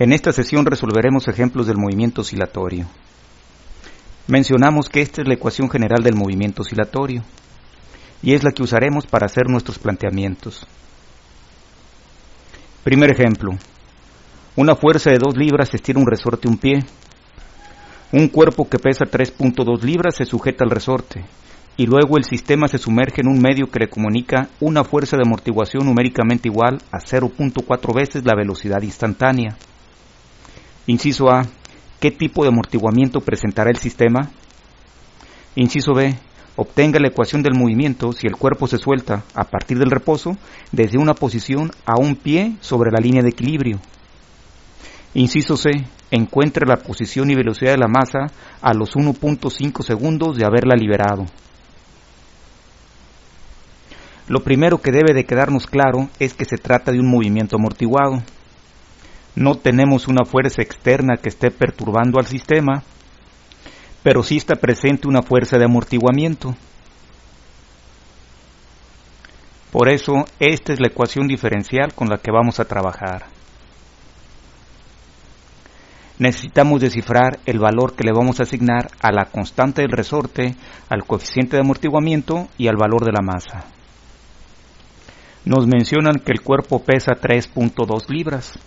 En esta sesión resolveremos ejemplos del movimiento oscilatorio. Mencionamos que esta es la ecuación general del movimiento oscilatorio y es la que usaremos para hacer nuestros planteamientos. Primer ejemplo. Una fuerza de 2 libras estira un resorte un pie. Un cuerpo que pesa 3.2 libras se sujeta al resorte y luego el sistema se sumerge en un medio que le comunica una fuerza de amortiguación numéricamente igual a 0.4 veces la velocidad instantánea. Inciso A. ¿Qué tipo de amortiguamiento presentará el sistema? Inciso B. Obtenga la ecuación del movimiento si el cuerpo se suelta a partir del reposo desde una posición a un pie sobre la línea de equilibrio. Inciso C. Encuentre la posición y velocidad de la masa a los 1.5 segundos de haberla liberado. Lo primero que debe de quedarnos claro es que se trata de un movimiento amortiguado. No tenemos una fuerza externa que esté perturbando al sistema, pero sí está presente una fuerza de amortiguamiento. Por eso, esta es la ecuación diferencial con la que vamos a trabajar. Necesitamos descifrar el valor que le vamos a asignar a la constante del resorte, al coeficiente de amortiguamiento y al valor de la masa. Nos mencionan que el cuerpo pesa 3.2 libras.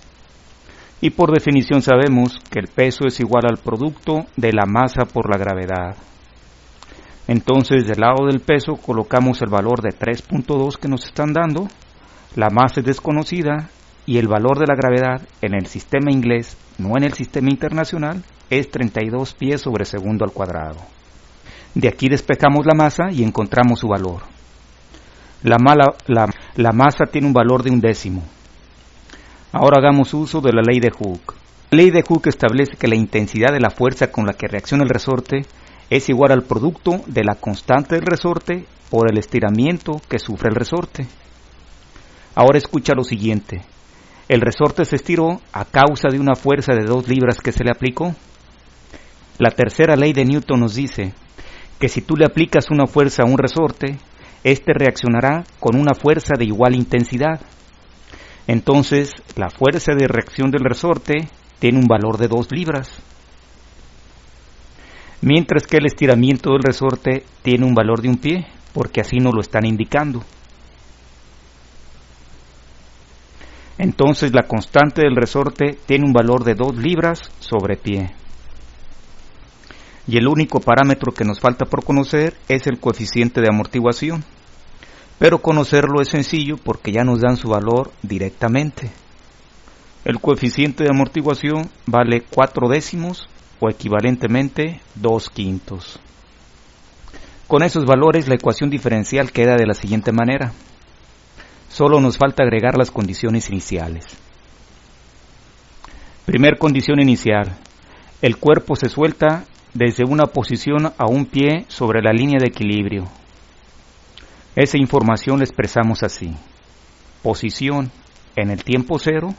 Y por definición sabemos que el peso es igual al producto de la masa por la gravedad. Entonces, del lado del peso colocamos el valor de 3.2 que nos están dando, la masa es desconocida y el valor de la gravedad en el sistema inglés, no en el sistema internacional, es 32 pies sobre segundo al cuadrado. De aquí despejamos la masa y encontramos su valor. La masa tiene un valor de 1/10. Ahora hagamos uso de la ley de Hooke. La ley de Hooke establece que la intensidad de la fuerza con la que reacciona el resorte es igual al producto de la constante del resorte por el estiramiento que sufre el resorte. Ahora escucha lo siguiente. El resorte se estiró a causa de una fuerza de 2 libras que se le aplicó. La tercera ley de Newton nos dice que si tú le aplicas una fuerza a un resorte, este reaccionará con una fuerza de igual intensidad. Entonces, la fuerza de reacción del resorte tiene un valor de 2 libras, mientras que el estiramiento del resorte tiene un valor de 1 pie, porque así nos lo están indicando. Entonces, la constante del resorte tiene un valor de 2 libras sobre pie. Y el único parámetro que nos falta por conocer es el coeficiente de amortiguación. Pero conocerlo es sencillo porque ya nos dan su valor directamente. El coeficiente de amortiguación vale 4/10 o equivalentemente 2/5. Con esos valores la ecuación diferencial queda de la siguiente manera. Solo nos falta agregar las condiciones iniciales. Primer condición inicial. El cuerpo se suelta desde una posición a un pie sobre la línea de equilibrio. Esa información la expresamos así. Posición en el tiempo 0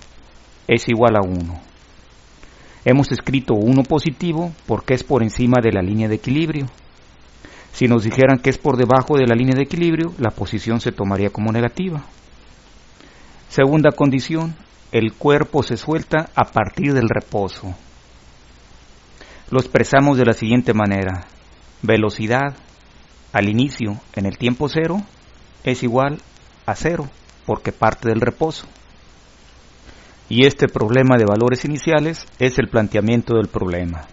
es igual a 1. Hemos escrito 1 positivo porque es por encima de la línea de equilibrio. Si nos dijeran que es por debajo de la línea de equilibrio, la posición se tomaría como negativa. Segunda condición, el cuerpo se suelta a partir del reposo. Lo expresamos de la siguiente manera. Velocidad al inicio en el tiempo 0 es igual a 0 porque parte del reposo. Y este problema de valores iniciales es el planteamiento del problema.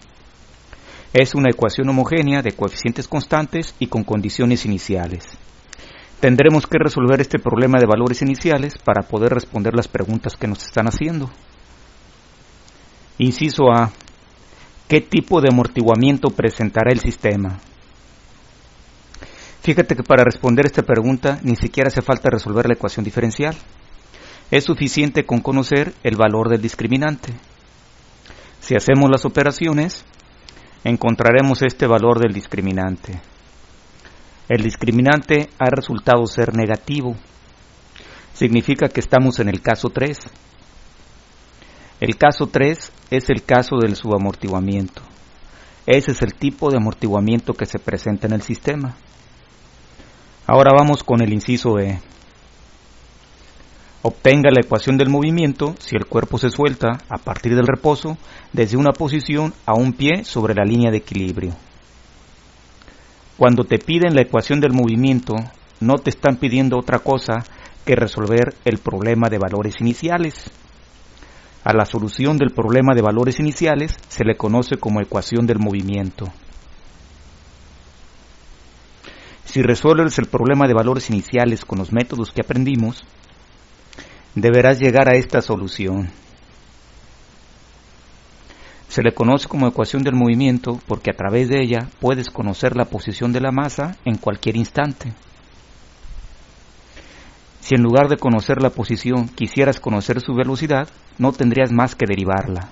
Es una ecuación homogénea de coeficientes constantes y con condiciones iniciales. Tendremos que resolver este problema de valores iniciales para poder responder las preguntas que nos están haciendo. Inciso A. ¿Qué tipo de amortiguamiento presentará el sistema? Fíjate que para responder esta pregunta ni siquiera hace falta resolver la ecuación diferencial. Es suficiente con conocer el valor del discriminante. Si hacemos las operaciones, encontraremos este valor del discriminante. El discriminante ha resultado ser negativo. Significa que estamos en el caso 3. El caso 3 es el caso del subamortiguamiento. Ese es el tipo de amortiguamiento que se presenta en el sistema. Ahora vamos con el inciso E. Obtenga la ecuación del movimiento si el cuerpo se suelta a partir del reposo desde una posición a un pie sobre la línea de equilibrio. Cuando te piden la ecuación del movimiento, no te están pidiendo otra cosa que resolver el problema de valores iniciales. A la solución del problema de valores iniciales se le conoce como ecuación del movimiento. Si resuelves el problema de valores iniciales con los métodos que aprendimos, deberás llegar a esta solución. Se le conoce como ecuación del movimiento porque a través de ella puedes conocer la posición de la masa en cualquier instante. Si en lugar de conocer la posición quisieras conocer su velocidad, no tendrías más que derivarla.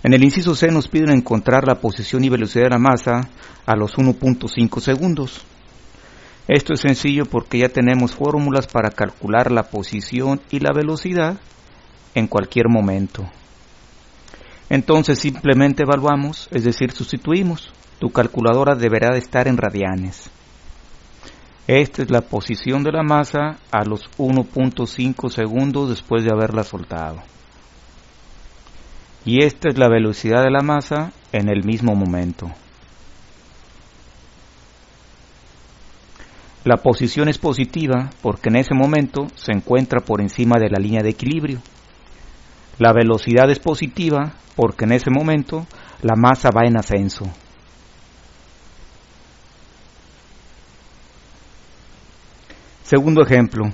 En el inciso C nos piden encontrar la posición y velocidad de la masa a los 1.5 segundos. Esto es sencillo porque ya tenemos fórmulas para calcular la posición y la velocidad en cualquier momento. Entonces simplemente evaluamos, es decir, sustituimos. Tu calculadora deberá de estar en radianes. Esta es la posición de la masa a los 1.5 segundos después de haberla soltado. Y esta es la velocidad de la masa en el mismo momento. La posición es positiva porque en ese momento se encuentra por encima de la línea de equilibrio. La velocidad es positiva porque en ese momento la masa va en ascenso. Segundo ejemplo.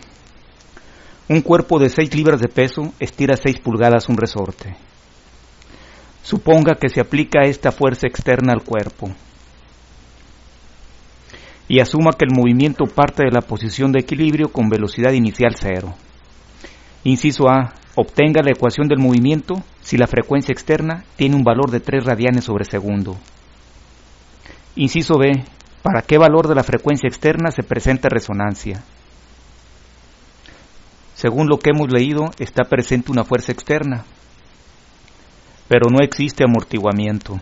Un cuerpo de 6 libras de peso estira 6 pulgadas un resorte. Suponga que se aplica esta fuerza externa al cuerpo y asuma que el movimiento parte de la posición de equilibrio con velocidad inicial 0. Inciso A. Obtenga la ecuación del movimiento si la frecuencia externa tiene un valor de 3 radianes sobre segundo. Inciso B. ¿Para qué valor de la frecuencia externa se presenta resonancia? Según lo que hemos leído, está presente una fuerza externa, pero no existe amortiguamiento.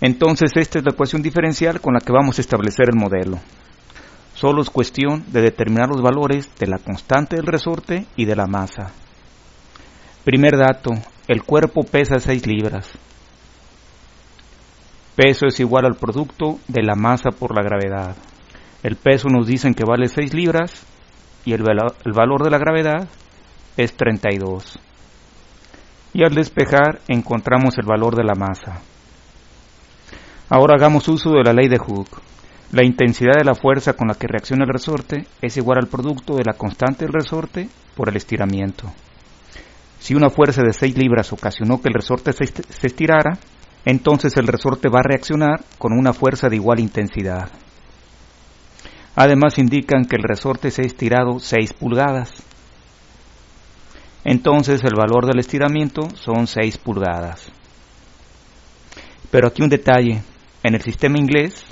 Entonces esta es la ecuación diferencial con la que vamos a establecer el modelo. Solo es cuestión de determinar los valores de la constante del resorte y de la masa. Primer dato, el cuerpo pesa 6 libras. Peso es igual al producto de la masa por la gravedad. El peso nos dicen que vale 6 libras y el valor de la gravedad es 32. Y al despejar encontramos el valor de la masa. Ahora hagamos uso de la ley de Hooke. La intensidad de la fuerza con la que reacciona el resorte es igual al producto de la constante del resorte por el estiramiento. Si una fuerza de 6 libras ocasionó que el resorte se estirara, entonces el resorte va a reaccionar con una fuerza de igual intensidad. Además indican que el resorte se ha estirado 6 pulgadas. Entonces el valor del estiramiento son 6 pulgadas. Pero aquí un detalle. En el sistema inglés,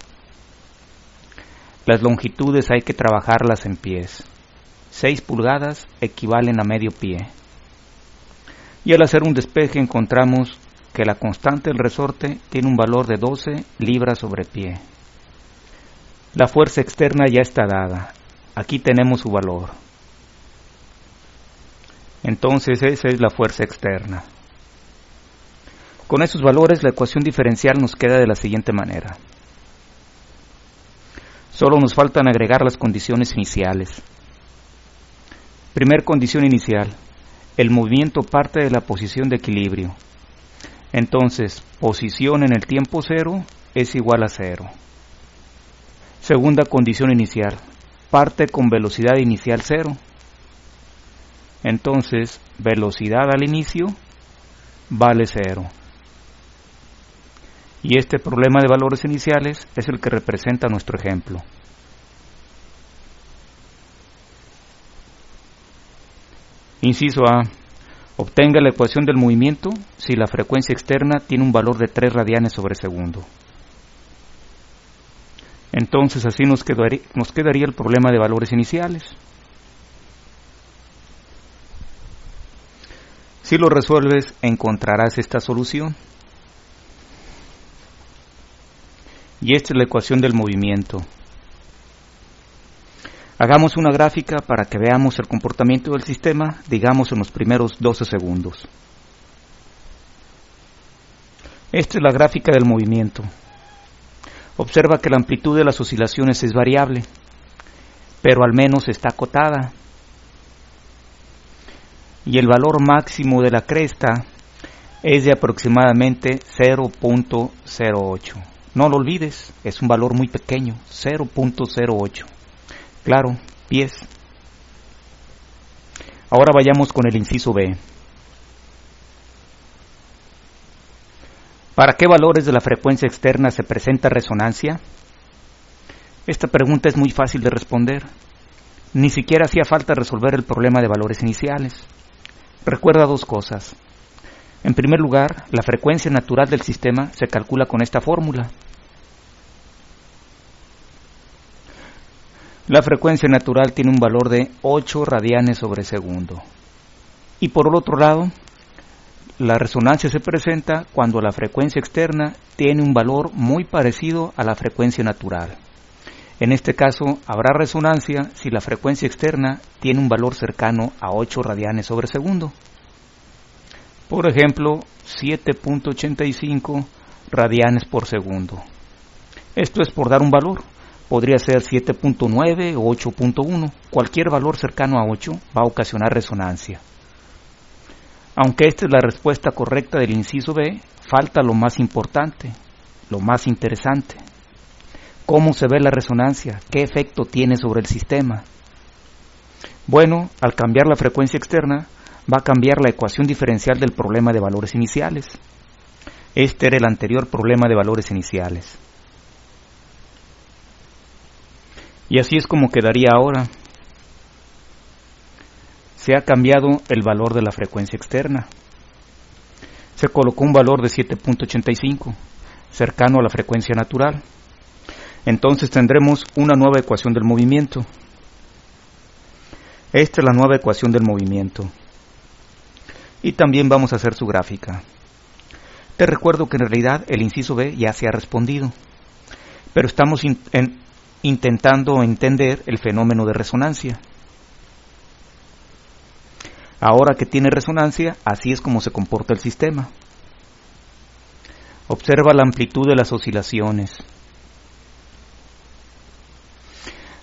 las longitudes hay que trabajarlas en pies. 6 pulgadas equivalen a medio pie. Y al hacer un despeje encontramos que la constante del resorte tiene un valor de 12 libras sobre pie. La fuerza externa ya está dada. Aquí tenemos su valor. Entonces esa es la fuerza externa. Con esos valores la ecuación diferencial nos queda de la siguiente manera. Solo nos faltan agregar las condiciones iniciales. Primer condición inicial. El movimiento parte de la posición de equilibrio. Entonces, posición en el tiempo 0 es igual a 0. Segunda condición inicial. Parte con velocidad inicial 0. Entonces, velocidad al inicio vale 0. Y este problema de valores iniciales es el que representa nuestro ejemplo. Inciso A. Obtenga la ecuación del movimiento si la frecuencia externa tiene un valor de 3 radianes sobre segundo. Entonces así nos quedaría el problema de valores iniciales. Si lo resuelves, encontrarás esta solución. Y esta es la ecuación del movimiento. Hagamos una gráfica para que veamos el comportamiento del sistema, digamos en los primeros 12 segundos. Esta es la gráfica del movimiento. Observa que la amplitud de las oscilaciones es variable, pero al menos está acotada. Y el valor máximo de la cresta es de aproximadamente 0.08. No lo olvides, es un valor muy pequeño, 0.08. Claro, pies. Ahora vayamos con el inciso B. ¿Para qué valores de la frecuencia externa se presenta resonancia? Esta pregunta es muy fácil de responder. Ni siquiera hacía falta resolver el problema de valores iniciales. Recuerda dos cosas. En primer lugar, la frecuencia natural del sistema se calcula con esta fórmula. La frecuencia natural tiene un valor de 8 radianes sobre segundo. Y por el otro lado, la resonancia se presenta cuando la frecuencia externa tiene un valor muy parecido a la frecuencia natural. En este caso, habrá resonancia si la frecuencia externa tiene un valor cercano a 8 radianes sobre segundo. Por ejemplo, 7.85 radianes por segundo. Esto es por dar un valor. Podría ser 7.9 o 8.1. Cualquier valor cercano a 8 va a ocasionar resonancia. Aunque esta es la respuesta correcta del inciso B, falta lo más importante, lo más interesante. ¿Cómo se ve la resonancia? ¿Qué efecto tiene sobre el sistema? Bueno, al cambiar la frecuencia externa, va a cambiar la ecuación diferencial del problema de valores iniciales. Este era el anterior problema de valores iniciales. Y así es como quedaría ahora. Se ha cambiado el valor de la frecuencia externa. Se colocó un valor de 7.85, cercano a la frecuencia natural. Entonces tendremos una nueva ecuación del movimiento. Esta es la nueva ecuación del movimiento. Y también vamos a hacer su gráfica. Te recuerdo que en realidad el inciso B ya se ha respondido, pero estamos intentando entender el fenómeno de resonancia. Ahora que tiene resonancia, así es como se comporta el sistema. Observa la amplitud de las oscilaciones.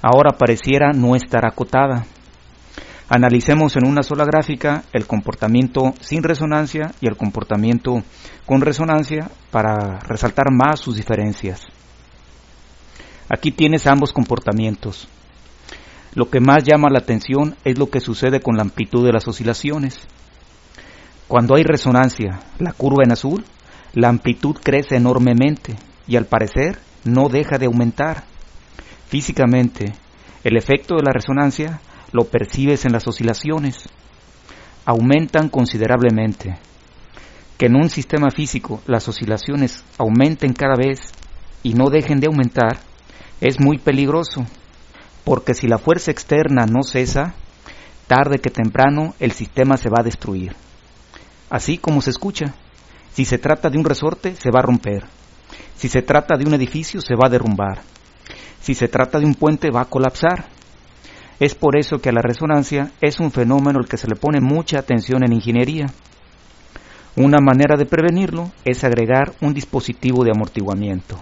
Ahora pareciera no estar acotada. Analicemos en una sola gráfica el comportamiento sin resonancia y el comportamiento con resonancia para resaltar más sus diferencias. Aquí tienes ambos comportamientos. Lo que más llama la atención es lo que sucede con la amplitud de las oscilaciones. Cuando hay resonancia, la curva en azul, la amplitud crece enormemente y al parecer no deja de aumentar. Físicamente, el efecto de la resonancia lo percibes en las oscilaciones. Aumentan considerablemente. Que en un sistema físico las oscilaciones aumenten cada vez y no dejen de aumentar es muy peligroso, porque si la fuerza externa no cesa, tarde que temprano el sistema se va a destruir. Así como se escucha, si se trata de un resorte se va a romper, si se trata de un edificio se va a derrumbar, si se trata de un puente va a colapsar. Es por eso que a la resonancia es un fenómeno al que se le pone mucha atención en ingeniería. Una manera de prevenirlo es agregar un dispositivo de amortiguamiento.